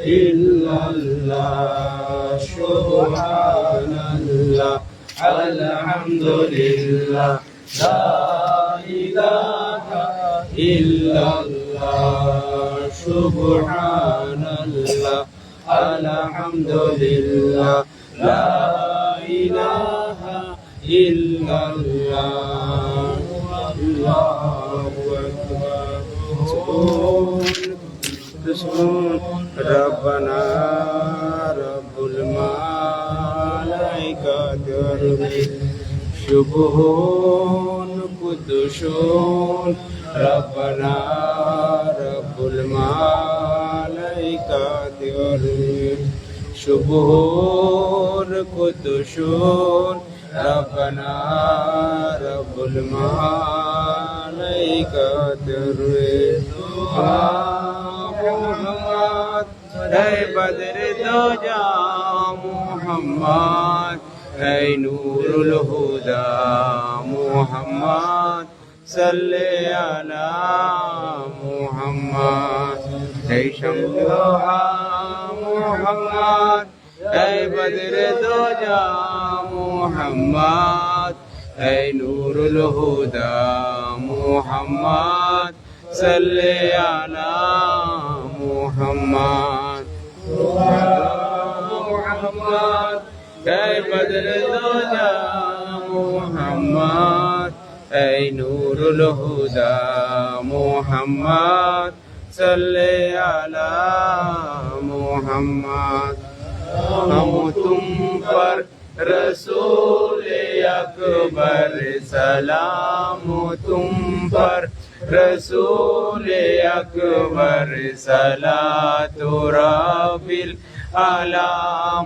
illallah, subhanallah, alhamdulillah, la ilaha illallah, subhanallah, alhamdulillah, la ilaha illallah, Allahu akbar. Rabbana Rabbul Malaikati Shubhun Kudushun Rabbana Rabbul Malaikati Shubhun Kudushun Rabbana Rabbul Malaikati Muhammad Hai Badr Doja Muhammad Hai Nurul Huda Muhammad Salli ala Muhammad Hai Shamsuha Muhammad Hai Badr Doja Muhammad Hai Nurul Huda Muhammad Salli ala Muhammad Muhammad Hai Badr Doja Muhammad Hai Nurul Huda Muhammad Salli ala Muhammad हम तुम पर रसूल अकबर सलाम तुम पर रसूल अकबर सलातु रब्बिल आला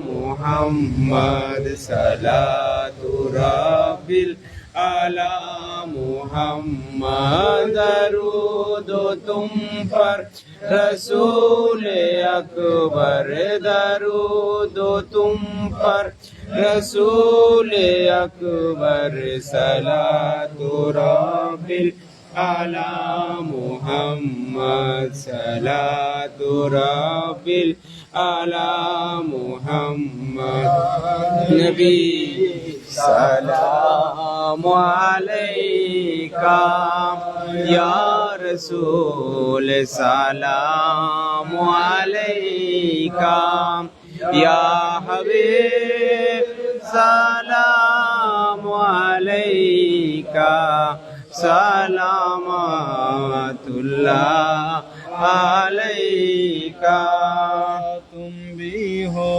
मुहम्मद सलातु रब्बिल आला मुहम्मद दरूद तुम पर रसूल अकबर दरूद तुम पर रसूल अकबर सलातु रब्बिल आला मुहम्मद सलातु रब्बिल आला मुहम्मद नबी सलाम अलैका या रसूल सलाम अलैका या हबीब सलाम अलैका सलामतुल्लाह अलैका तुम भी हो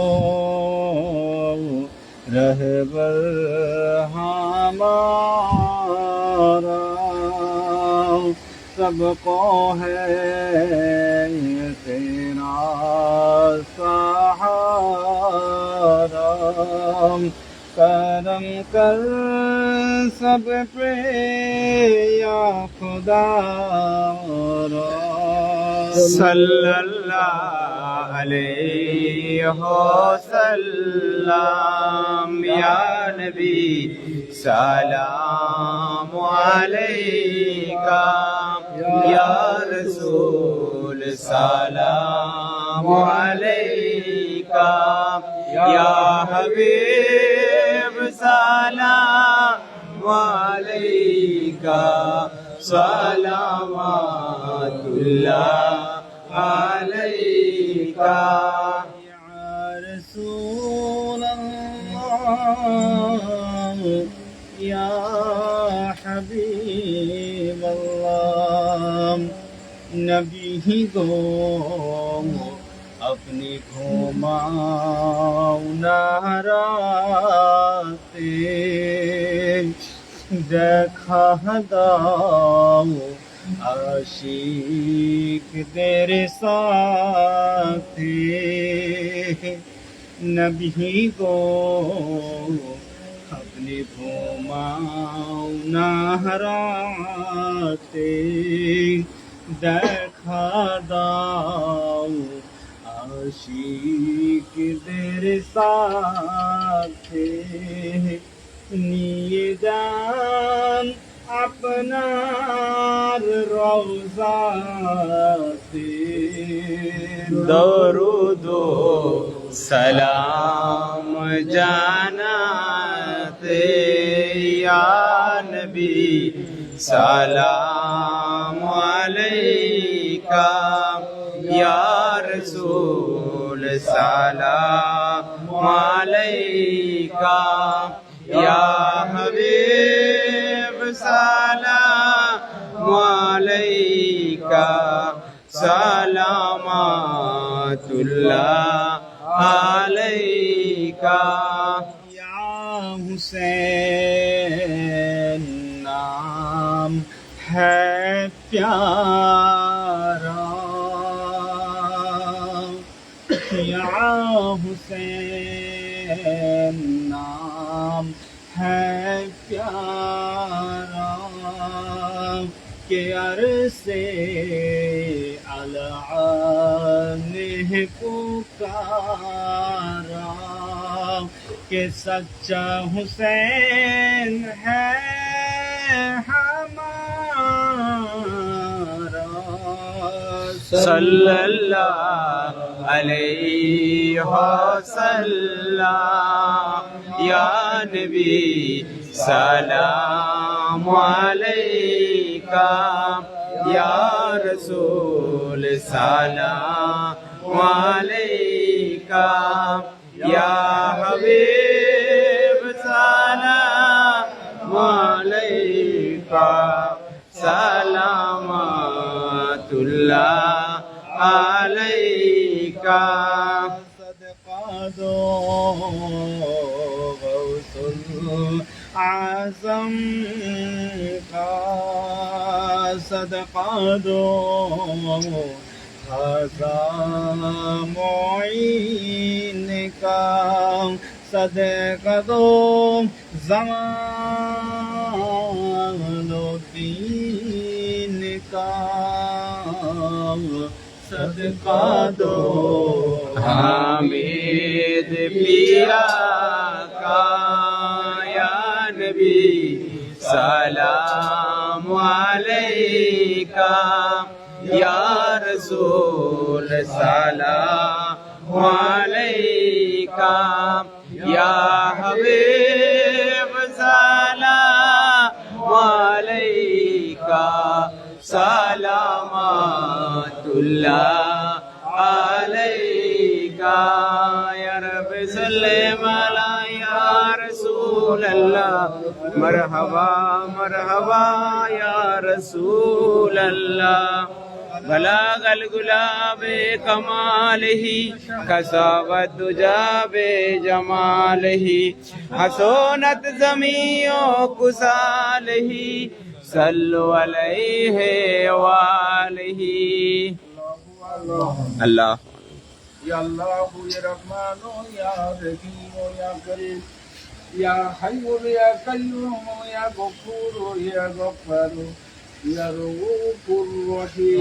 रहबर हमारा सबको है तेरा सहारा करम कर सब पे या खुदा सल्लल्लाहु अलैहि वसल्लम या नबी सलाम अलैका या रसूल सलाम अलैका या हबीब सलाम अलैका सलावतुल्लाह अलैका या रसूल अल्लाह या हबीब अल्लाह नबी को अपनी घुमाओ नाराते देखा दाओ आशिक तेरे साथे नबी को अपनी घुमाओ नाराते देखा दाओ आशिक तेरे साथे নিয়ে যান আপনার রওজাতে दरूद सलाम जानाते या नबी सलाम अलैका या रसूल सलाम अलैका या हबीब सलाम अलैका सलामतुल्लाह अलैका या हुसैन नाम है प्यारा या हुसैन नाम है प्यारा के अरसे ने पुकारा के सच्चा हुसैन है हमारा सल्लल्लाहु अलैहि वसल्लम या नबी सलाम अलैका या रसूल सलाम अलैका या हबीब सलाम अलैका सलामतुल्लाह अलैका सदका दो गौसुल आज़म का सदका दो खाजा मोइन का सदका दो ज़मानुद्दीन का सदका दो हामिद पिया का या नबी सलाम अलैका या रसूल सलाम अलैका या हबीब सलाम अलैका सलामतुल्लाह अलैका या रब सल्लल्लाहु अलैहि या रसूल अल्लाह मरहबा मरहबा या रसूल अल्लाह बलागल गुलाबे कमालही कसावत दुजाबे जमालही हसोनत जमियो कुसालही सल्लु अलैहि वालही अल्लाह या अल्लाह या रहमान या रहीम या करीम या हय्यु या कय्यूम या गफूर या गफ्फार या रऊफुर রহিম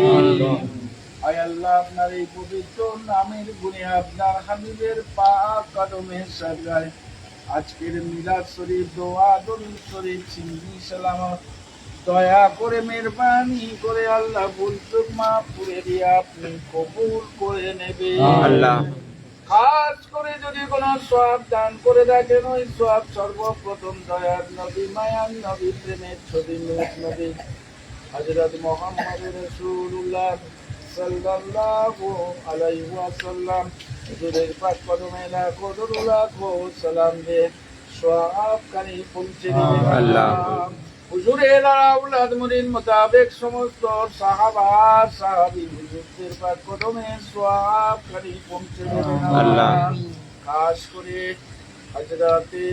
আয় আল্লাহ আপনার এই পবিত্র নামের গুণে আপনার হাবিবের পাক কদমে সাজদায় আজকের মিলাদ শরীফ দোয়া দরুদ শরীফ সিন্ধি সালামত দয়া করে মেহরবানি করে আল্লাহ ভুল চুক মাফ করে দিয়ে আপনি কবুল করে নেবেন আল্লাহ খাস করে যদি কোনো সওয়াব দান করে থাকেন ওই সওয়াব সর্বপ্রথম দয়ার নবী মায়ার নবী প্রেমের ছবি নবী হযরত মুহাম্মদ রাসূলুল্লাহ সাল্লাল্লাহু আলাইহি ওয়াসাল্লাম হুজুরের পাক কদমে লাখো দরুদ লাখো সালাম দিয়ে সওয়াব কারি পৌঁছে দিবেন আল্লাহ হুজুরের আওলাদ মুরিদ মোতাবেক সমস্ত সাহাবা সাহাবী হুজুরদের পাক কদমে সওয়াব কারি পৌঁছে দেবেন আল্লাহ খাস করে হযরতে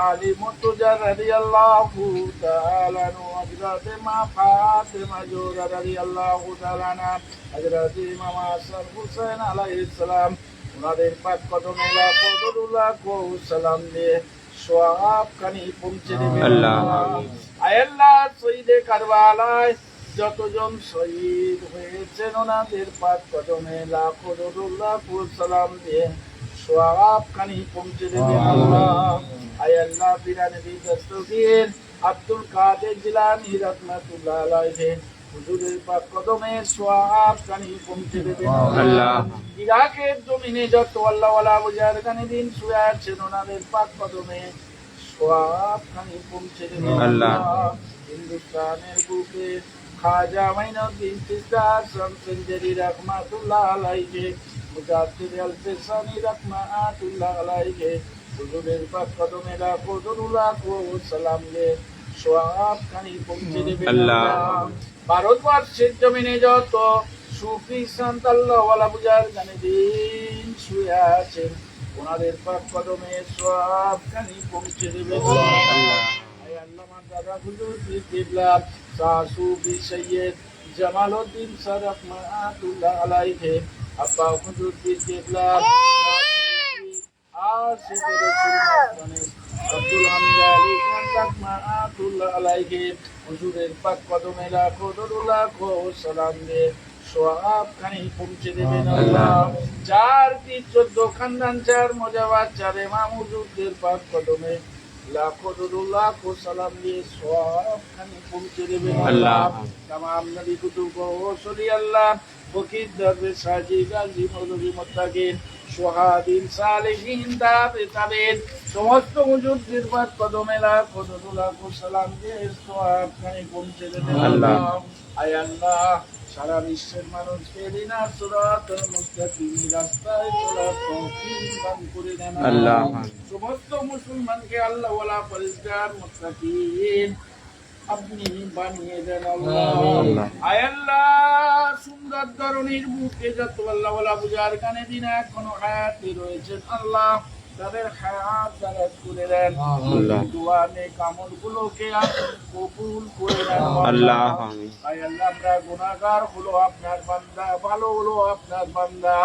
আলী মুর্তজা রাদিয়াল্লাহু তাআলা আনহু হযরতে মা ফাতেমা জোহরা রাদিয়াল্লাহু তাআলা আনহা হযরতে ইমাম হাসান হুসাইন আলাইহিস সালাম ওনাদের পাক কদমে লাখো দরুদ লাখো সালাম দিয়ে সওয়াব কারি পৌঁছে দেবেন আল্লাহ আয় আল্লাহ শহীদে কারবালায় যতজন শহীদ হয়েছেন ওনাদের পাক কদমে লাখো দরুদ লাখো সালাম দিয়ে সওয়াব কারি পৌঁছে দেবেন আল্লাহ আয় আল্লাহ পীর নবী দস্তগীর আব্দুল কাদের জিলানী রাহমাতুল্লাহ আলাইহি হুজুরের পাক কদমে সওয়াব খানি পৌঁছে দেবেন আল্লাহ। ইরাকের জমিনে যত আল্লাহওয়ালা মুজাহিদিন দিন শুয়ে আছেন ওনাদের পাক কদমে সওয়াব খানি পৌঁছে দেবেন আল্লাহ। হিন্দুস্তানের বুকে খাজা মাইনুদ্দিন চিশতি শামসুদ্দৌলা রহমাতুল্লাহ আলাইহি মুজাদ্দিদ আল-ফিসানি রহমাতুল্লাহ আলাইহি হুজুরের পাক কদমে লাখো লাখো সালাম গে সওয়াব খানি পৌঁছে দেবেন আল্লাহ। ভারতবর্ষের জমিনে যত সুফি সন্ত আল্লাহওয়ালা মুজাহিদিন দিন শুয়ে আছেন ওনাদের পাক কদমে সওয়াব খানি পৌঁছে দেবেন আল্লাহ। আল্লামা দাদা হুজুর পীর কিবলা শাহ সুফি সৈয়দ জামালউদ্দিন শাহ রহমাতুল্লাহ আলাইহি আব্বা হুজুর পীর কিবলা আশিক রাসূল মাওলানা আব্দুল হামিদ আলী খান রহমাতুল্লাহ আলাইহি হুজুরের পাক কদমে লাখো লাখো সালাম দিয়ে সওয়াব খানি পৌঁছে দেবেন আল্লাহ। 4 কি 14 খানদান 4 মুজাওয়াজ 4 ইমাম হুজুরদের পাক কদমে লাখো লাখো সালাম দিয়ে সওয়াব খানি পৌঁছে দেবেন আল্লাহ। তামাম নবী কুতুব ও সলি আল্লাহ ফকির দরবেশ হাজী গাজী মৌলভী মুত্তাকিন সুহাদিন সালেহিন তাবেঈন সমস্ত হুজুরদের পাক কদমে লাখো লাখো সালাম দিয়ে সওয়াব খানি পৌঁছে দেবেন আল্লাহ। আয় আল্লাহ সারা বিশ্বের মানুষকে দিনার সিরাতুল মুস্তাকিম রাস্তায় চলার তৌফিক দান করে দেন আল্লাহ। সমস্ত মুসলমানকে আল্লাহ ওয়ালা পরিষ্কার মুত্তাকিন আপনি বানিয়ে দেন আল্লাহ। আয় আল্লাহ সুন্দর ধরনের বুকে যত আল্লাহ ওয়ালা বুঝার কানে দিন এখনো হায়াতে রয়েছেন আল্লাহ তাদের হায়াত দারাজ করে দেন আল্লাহ। দোয়া নেক আমলগুলোকে আপনি কবুল করে নেন আল্লাহ। আয় আল্লাহ আমরা গুনাহগার হলো আপনার বান্দা ভালো হলো আপনার বান্দা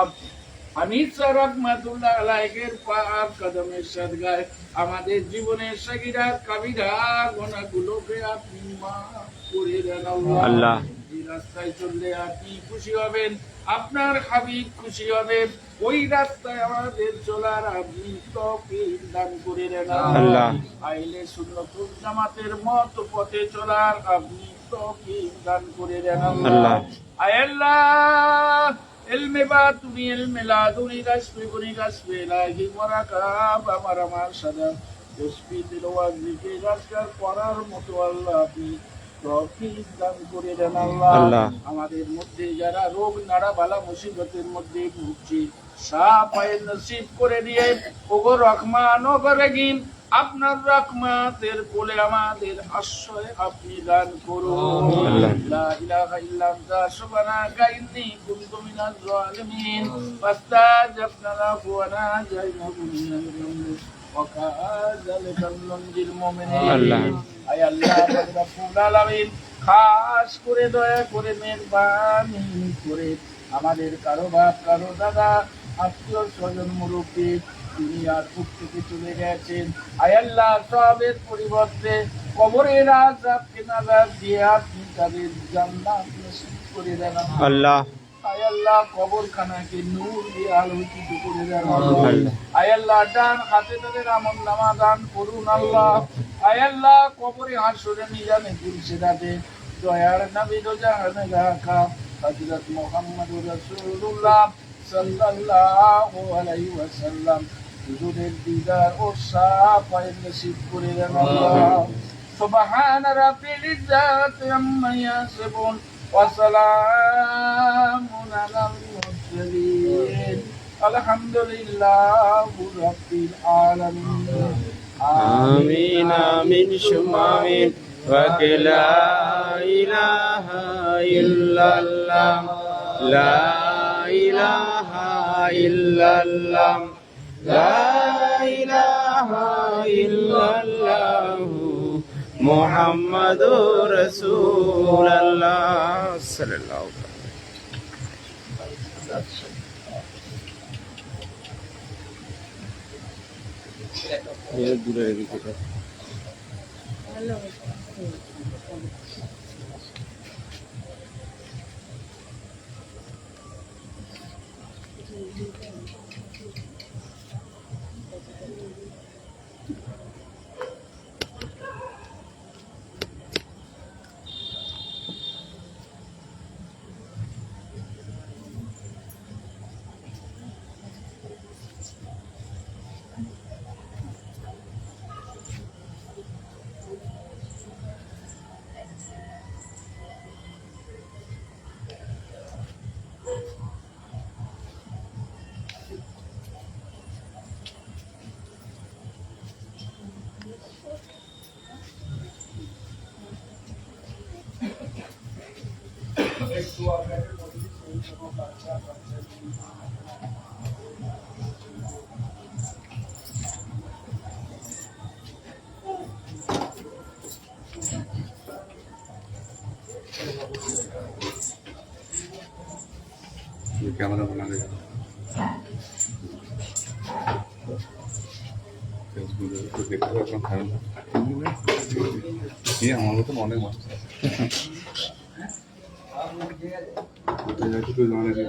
হামিদ স্যার রহমাতুল্লাহ আলাইহির পাক কদমের সদকায় আমাদের জীবনের সগীরা কবিরা গুনাহগুলোকে আপনি মাফ করে দেন আল্লাহ। এই রাস্তায় চললে আপনি খুশি হবেন আপনার হাবিব খুশি হবেন ওই রাস্তায় আমাদের চলার আপনি তৌফিক দান করে দেন আল্লাহ। আইলে সুন্নাতুল জামাতের মত পথে চলার আপনি তৌফিক দান করে দেন আল্লাহ। আয় আল্লাহ ইলমে বাতুনি ইলমে লাদুনি গাসবি গুনি গাসবি ইলাহি ওয়ারাকাব আমার সাদা তসবিহ তিলাওয়াত জিকির আজকার করার মতো আল্লাহ আপনি তৌফিক দান করে দেন আল্লাহ। আমাদের মধ্যে যারা রোগ নাড়া বালা মুসিবতের মধ্যে ভুগছি সাফায়ে নসিব করে দিয়ে ওগো রহমান ও রহিম আপনার রহমতের কোলে আমাদের আশ্রয় আপনি দান করুন লা ইলাহা ইল্লা আনতা সুবহানাকা ইন্নী কুনতু মিনাজ জালিমিন ফাস্তাজাবনা লাহু ওয়া নাজাইনাহু মিনাল গাম ওয়া কাযালিকা নুনজিল মুমিনিন। আয় আল্লাহ রাব্বুল আলামিন খাস করে দয়া করে মেহেরবানি করে আমাদের কারো বাপ কারো দাদা আত্মীয় স্বজন মুরব্বী দুনিয়ার বুক থেকে চলে গেছেন আয় আল্লাহ সবের পরিবর্তে কবরের আযাবকে নাজাত দিয়ে আপনি তাদের জান্নাত নসিব করে দেন আল্লাহ। আয় আল্লাহ কবরখানাকে নূর দিয়ে আলোকিত করে দেন আয় আল্লাহ ডান হাতে তাদের আমলনামা দান করুন আল্লাহ। আয় আল্লাহ কবরে হাসরে মিজানে পুরসিরাতে দয়ার নবী দো জাহানে রাখা হযরত মুহাম্মদুর রাসূলুল্লাহ সাল্লাল্লাহু আলাইহি ওয়াসাল্লাম হুজুরের দিদার ও শাফায়ে নসিব করে দেন আল্লাহ। সুবহান রাব্বিল ইজ্জাতি আম্মা ইয়াসিফুন ওয়া সালামুন আলাল মুরসালিন আলহামদুলিল্লাহি রাব্বিল আলামিন। আমিন আমিন সুম্মা আমিন ওয়া লা ইলাহা ইল্লাল্লাহ লা ইলাহা ইল্লাল্লাহ লা ইলাহা ইল্লাল্লাহ মুহাম্মাদুর রাসূলুল্লাহ সাল্লাল্লাহু আলাইহি ওয়াসাল্লাম। দূরে রেখে कैमरा बना देगा फेसबुक देखते हो अपना खाना ये हमारे तो मॉर्निंग मस्त तो जाके कोई जाने दे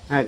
হ্যাঁ